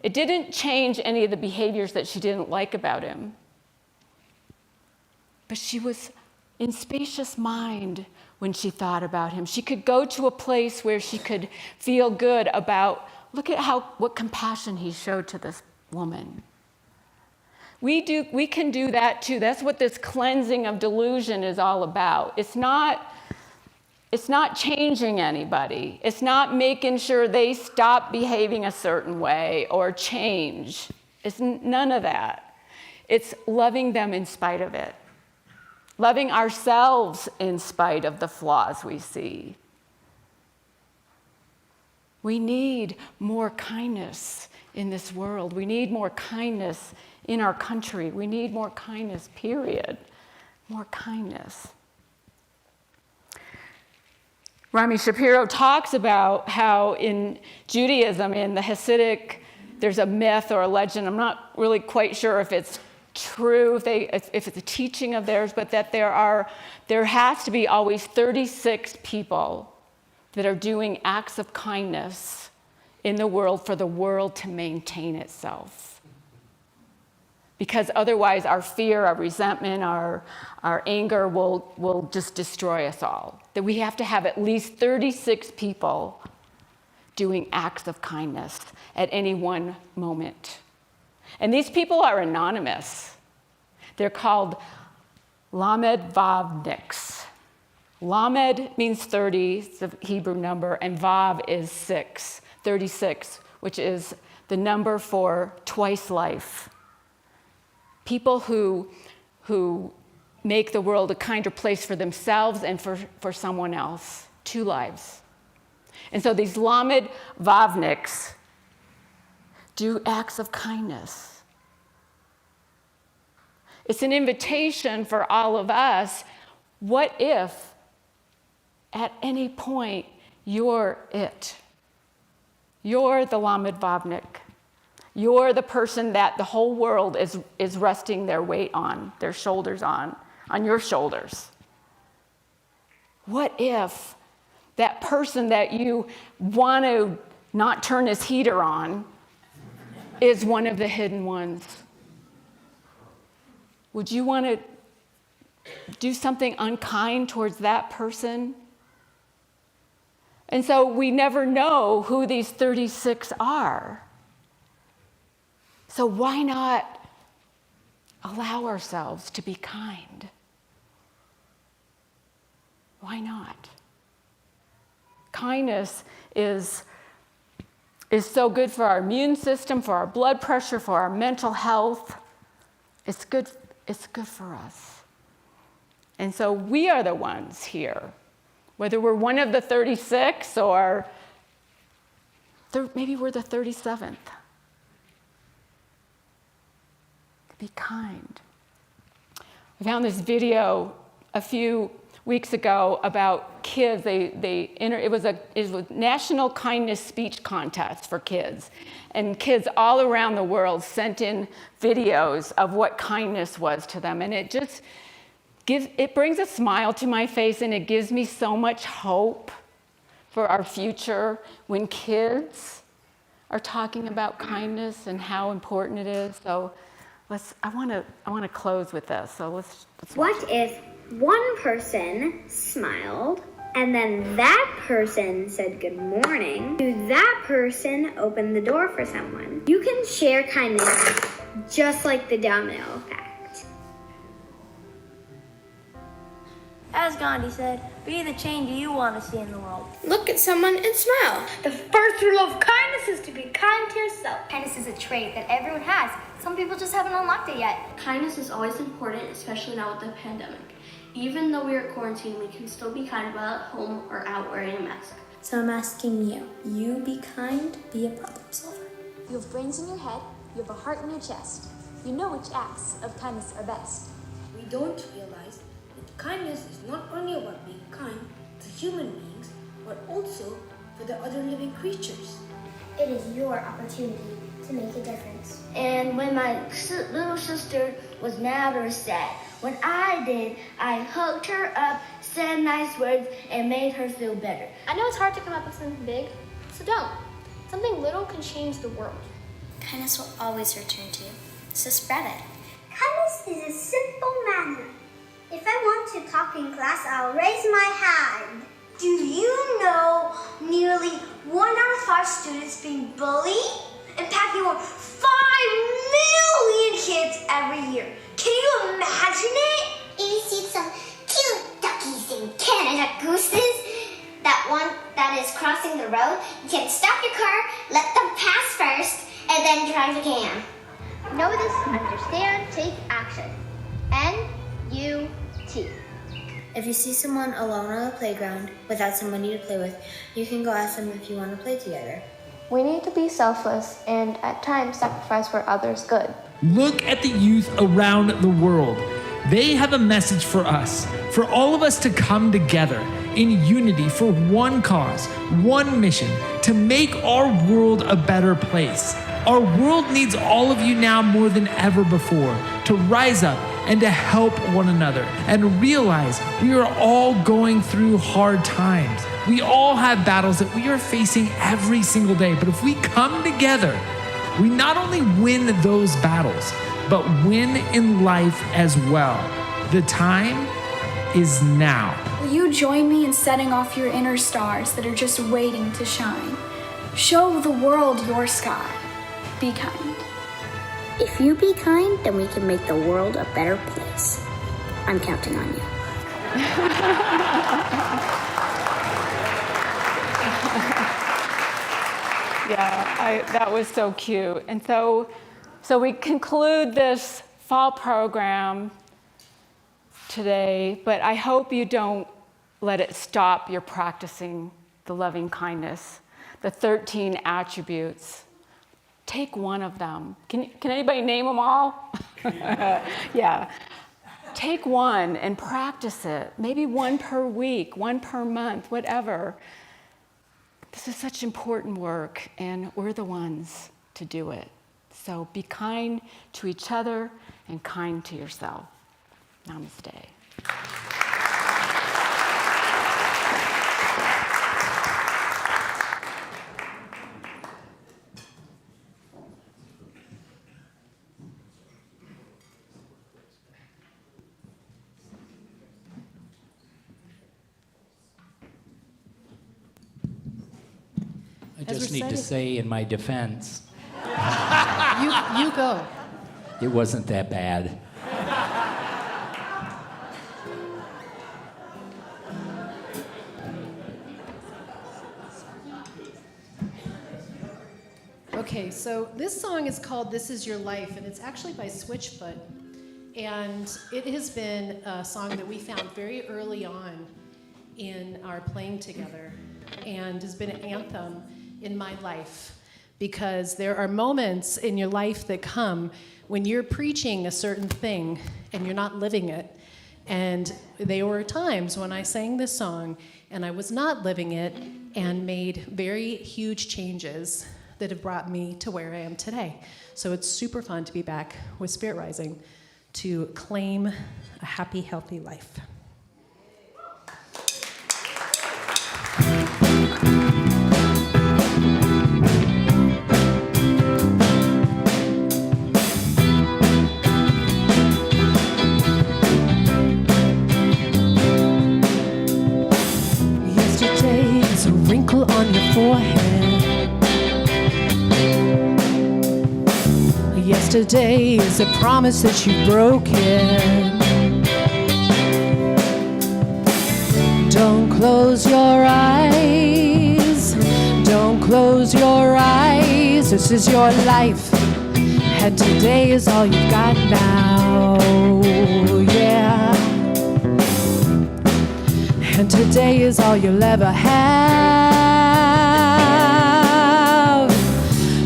It didn't change any of the behaviors that she didn't like about him. But she was in spacious mind when she thought about him. She could go to a place where she could feel good about, look at what compassion he showed to this woman. We can do that too. That's what this cleansing of delusion is all about. It's not changing anybody. It's not making sure they stop behaving a certain way or change. It's none of that. It's loving them in spite of it. Loving ourselves in spite of the flaws we see. We need more kindness in this world. We need more kindness in our country. We need more kindness, period. More kindness. Rami Shapiro talks about how in Judaism, in the Hasidic, there's a myth or a legend. I'm not really quite sure if it's true, if it's a teaching of theirs, but that there has to be always 36 people that are doing acts of kindness in the world for the world to maintain itself. Because otherwise our fear, our resentment, our anger will just destroy us all. That we have to have at least 36 people doing acts of kindness at any one moment. And these people are anonymous. They're called Lamed Vavniks. Lamed means 30, it's the Hebrew number, and Vav is 6, 36, which is the number for twice life. People who make the world a kinder place for themselves and for someone else. 2 lives. And so these Lamed Vavniks do acts of kindness. It's an invitation for all of us. What if at any point you're it? You're the Lamed Vavnik. You're the person that the whole world is resting their weight on, their shoulders on your shoulders. What if that person that you want to not turn his heater on is one of the hidden ones. Would you want to do something unkind towards that person? And so we never know who these 36 are. So why not allow ourselves to be kind? Why not? Kindness is so good for our immune system, for our blood pressure, for our mental health. It's good for us. And so we are the ones here, whether we're one of the 36 or maybe we're the 37th. Be kind. I found this video a few weeks ago about kids. It was a national kindness speech contest for kids, and kids all around the world sent in videos of what kindness was to them, and it brings a smile to my face, and it gives me so much hope for our future when kids are talking about kindness and how important it is. So I want to close with this. So let's What if one person smiled and then that person said good morning to that person opened the door for someone? You can share kindness just like the domino effect. As Gandhi said, be the change you want to see in the world. Look at someone and smile. The first rule of kindness is to be kind to yourself. Kindness is a trait that everyone has. Some people just haven't unlocked it yet. Kindness is always important, especially now with the pandemic. Even though we are quarantined, we can still be kind while at home or out wearing a mask. So I'm asking you, you be kind, be a problem solver. You have brains in your head, you have a heart in your chest. You know which acts of kindness are best. We don't realize that kindness is not only about being kind to human beings, but also for the other living creatures. It is your opportunity to make a difference. And when my little sister was mad or sad, when I hugged her up, said nice words, and made her feel better. I know it's hard to come up with something big, so don't. Something little can change the world. Kindness will always return to you, so spread it. Kindness is a simple manner. If I want to talk in class, I'll raise my hand. Do you know nearly 1 out of 5 students being bullied? Impacting over 5 million kids every year. Can you imagine it? If you see some cute duckies and Canada gooses, that is crossing the road, you can stop your car, let them pass first, and then drive again. Know this, understand, take action. N-U-T. If you see someone alone on the playground without somebody to play with, you can go ask them if you want to play together. We need to be selfless and at times sacrifice for others' good. Look at the youth around the world. They have a message for us, for all of us to come together in unity for one cause, one mission, to make our world a better place. Our world needs all of you now more than ever before to rise up and to help one another and realize we are all going through hard times. We all have battles that we are facing every single day, but if we come together, we not only win those battles, but win in life as well. The time is now. Will you join me in setting off your inner stars that are just waiting to shine? Show the world your sky. Be kind. If you be kind, then we can make the world a better place. I'm counting on you. Yeah, that was so cute. And so we conclude this fall program today, but I hope you don't let it stop your practicing the loving kindness, the 13 attributes. Take one of them. Can anybody name them all? Yeah. Take one and practice it. Maybe one per week, one per month, whatever. This is such important work, and we're the ones to do it. So be kind to each other and kind to yourself. Namaste. I just need to say in my defense, You go. it wasn't that bad. Okay, so this song is called This Is Your Life, and it's actually by Switchfoot. And it has been a song that we found very early on in our playing together, and has been an anthem in my life, because there are moments in your life that come when you're preaching a certain thing and you're not living it. And there were times when I sang this song and I was not living it, and made very huge changes that have brought me to where I am today. So it's super fun to be back with Spirit Rising to claim a happy, healthy life. Yesterday is a wrinkle on your forehead. Yesterday is a promise that you've broken. Don't close your eyes. Don't close your eyes. This is your life, and today is all you've got now. Yeah. And today is all you'll ever have.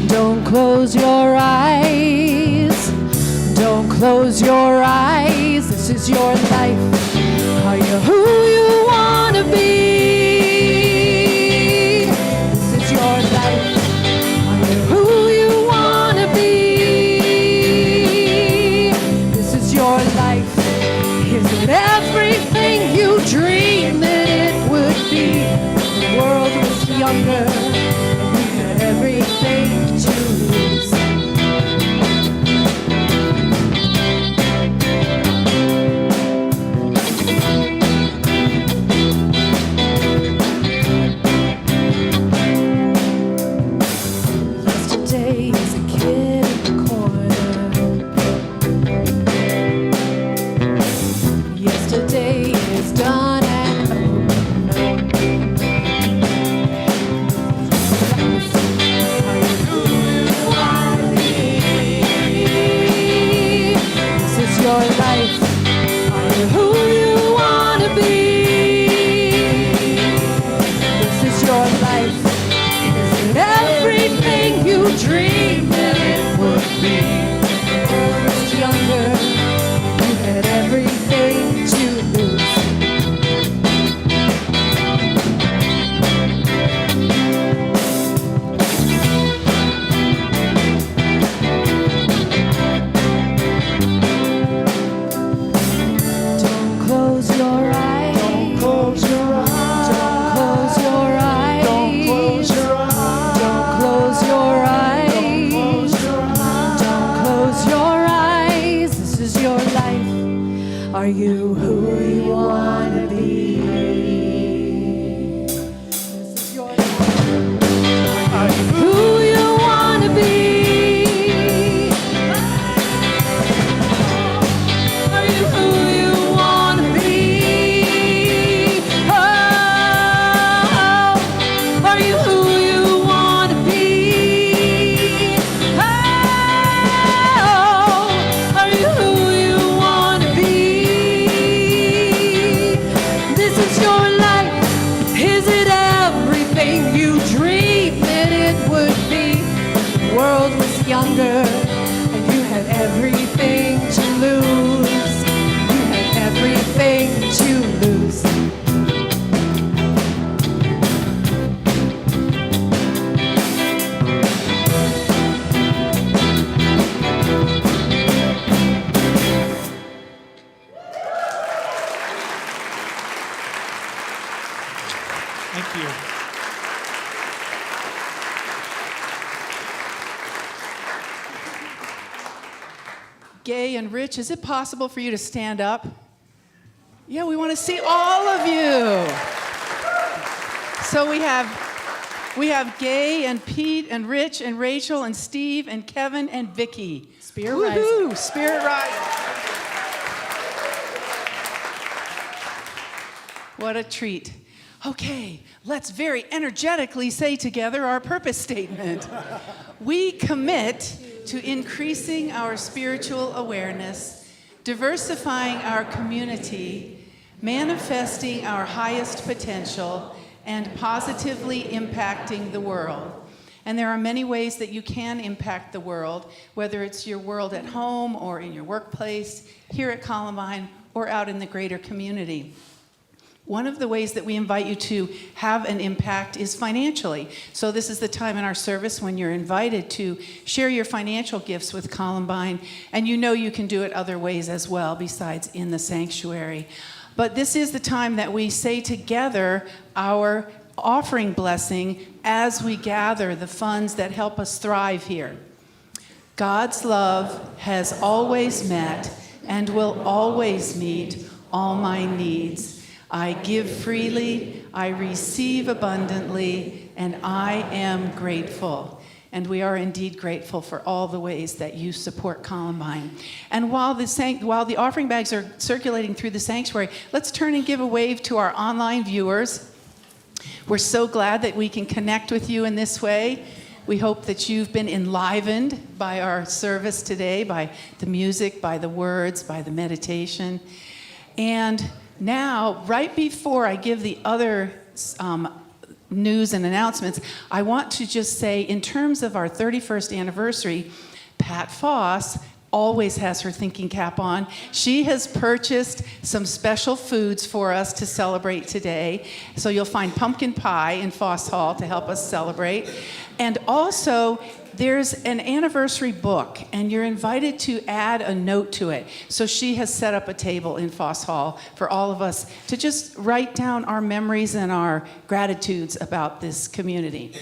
Don't close your eyes. Don't close your eyes. This is your life. Are you who you want to be? This is your life. Are you who you want to be? This is your life. Is it everything you dreamed that it would be? The world was younger, and we had everything to lose. Yesterday is a kid in the corner. Yesterday is done and over. Are you who you want to be? This is your life. Are you who you want to be? This is your life. Is it everything you dreamed that it would be? When you were younger, you had everything to lose. Don't close your eyes. Don't close your eyes. Don't close your eyes. Don't close your eyes. Don't close your eyes. Don't close your eyes. This is your life. Are you who you want to be? This is your life. Are you who you want to be? Are you who you want to be? Oh, are you who you want to be? Oh, are you who you want to be? This is your life. Is it everything you dreamed that it would be? The world was younger, and you had everything to lose. You had everything to lose. Thank you. Gay and Rich, is it possible for you to stand up? Yeah, we want to see all of you. So we have We have Gay and Pete and Rich and Rachel and Steve and Kevin and Vicky. Spirit Woohoo! Rising. Spirit Rising. What a treat. Okay, let's very energetically say together our purpose statement. We commit to increasing our spiritual awareness, diversifying our community, manifesting our highest potential, and positively impacting the world. And there are many ways that you can impact the world, whether it's your world at home or in your workplace, here at Columbine, or out in the greater community. One of the ways that we invite you to have an impact is financially. So this is the time in our service when you're invited to share your financial gifts with Columbine, and you know you can do it other ways as well besides in the sanctuary. But this is the time that we say together our offering blessing as we gather the funds that help us thrive here. God's love has always met and will always meet all my needs. I give freely, I receive abundantly, and I am grateful. And we are indeed grateful for all the ways that you support Columbine. And while the offering bags are circulating through the sanctuary, let's turn and give a wave to our online viewers. We're so glad that we can connect with you in this way. We hope that you've been enlivened by our service today, by the music, by the words, by the meditation. And now, right before I give the other news and announcements, I want to just say, in terms of our 31st anniversary, Pat Foss always has her thinking cap on. She has purchased some special foods for us to celebrate today. So you'll find pumpkin pie in Foss Hall to help us celebrate. And also, there's an anniversary book, and you're invited to add a note to it. So she has set up a table in Foss Hall for all of us to just write down our memories and our gratitudes about this community.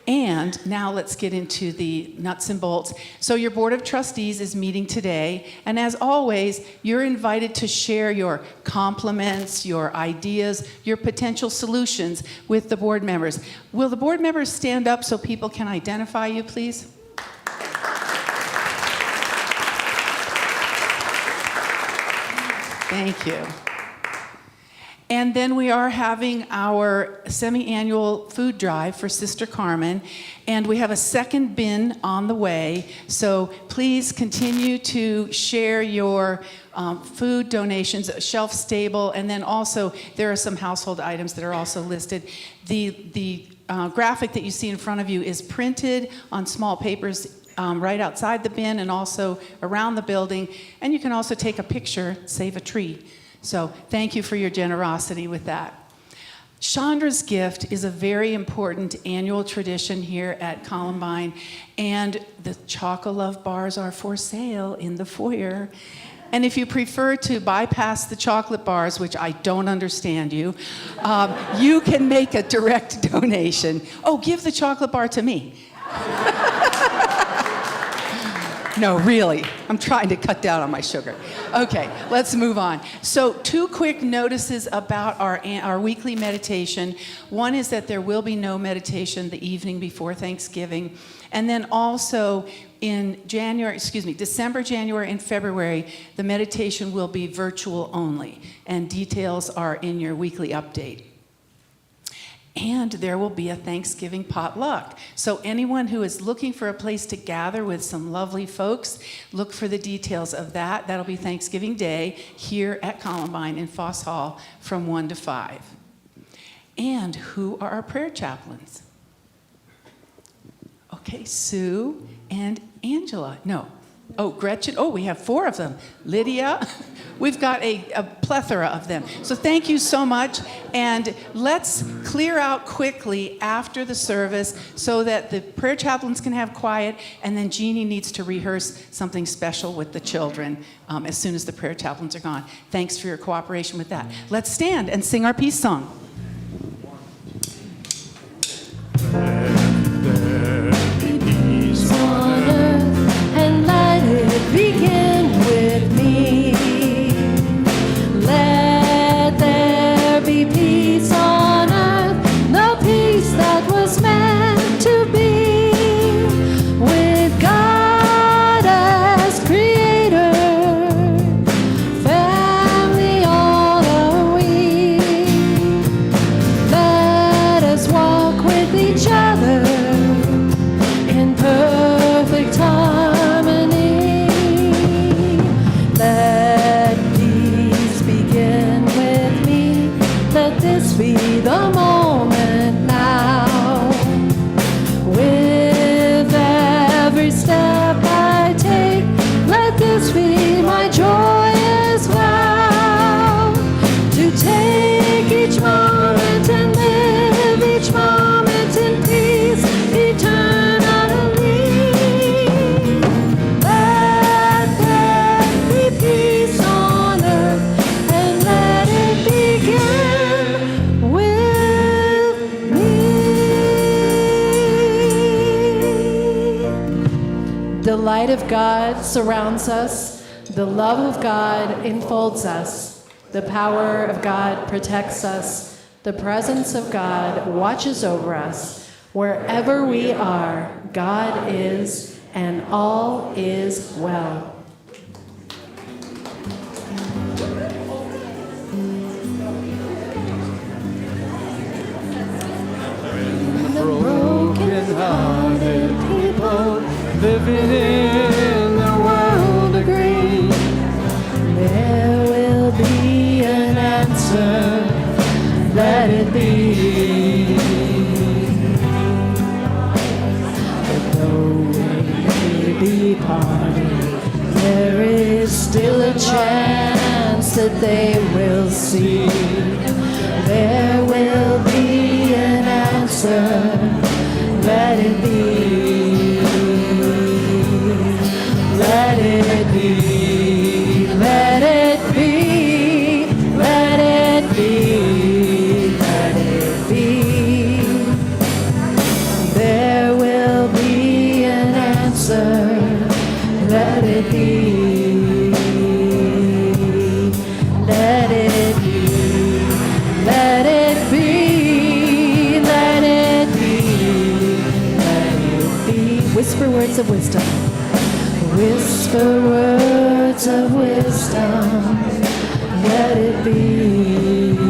And now let's get into the nuts and bolts. So your Board of Trustees is meeting today, and as always, you're invited to share your compliments, your ideas, your potential solutions with the board members. Will the board members stand up so people can identify you, please? Thank you. And then we are having our semi-annual food drive for Sister Carmen, and we have a second bin on the way. So please continue to share your food donations, shelf stable, and then also there are some household items that are also listed. The graphic that you see in front of you is printed on small papers right outside the bin and also around the building, and you can also take a picture, save a tree. So thank you for your generosity with that. Chandra's Gift is a very important annual tradition here at Columbine, and the Chocolove bars are for sale in the foyer. And if you prefer to bypass the chocolate bars, which I don't understand you can make a direct donation. Oh, give the chocolate bar to me. No, really, I'm trying to cut down on my sugar. Okay, let's move on. So 2 quick notices about our weekly meditation. One is that there will be no meditation the evening before Thanksgiving. And then also in December, January, and February, the meditation will be virtual only. And details are in your weekly update. And there will be a Thanksgiving potluck. So anyone who is looking for a place to gather with some lovely folks, look for the details of that. That'll be Thanksgiving Day here at Columbine in Foss Hall from 1 to 5. And who are our prayer chaplains? Okay, Sue and Angela. No. Oh, Gretchen. Oh, we have 4 of them. Lydia. We've got a plethora of them. So thank you so much. And let's clear out quickly after the service so that the prayer chaplains can have quiet, and then Jeannie needs to rehearse something special with the children as soon as the prayer chaplains are gone. Thanks for your cooperation with that. Let's stand and sing our peace song. And let it begin with me. Let there be peace on earth, the peace that was meant The light of God surrounds us. The love of God enfolds us. The power of God protects us. The presence of God watches over us. Wherever we are, God is, and all is well. Broken-hearted people living in the world agree there will be an answer. Let it be. But though we may be parted, there is still a chance that they will see. There will be an answer. Let it be. Let it be. Let it be. Let it be. Let it be. There will be an answer. Let it be. Let it be. Let it be. Let it be. Let it be. Whisper words of wisdom. Whisper words of wisdom. Let it be.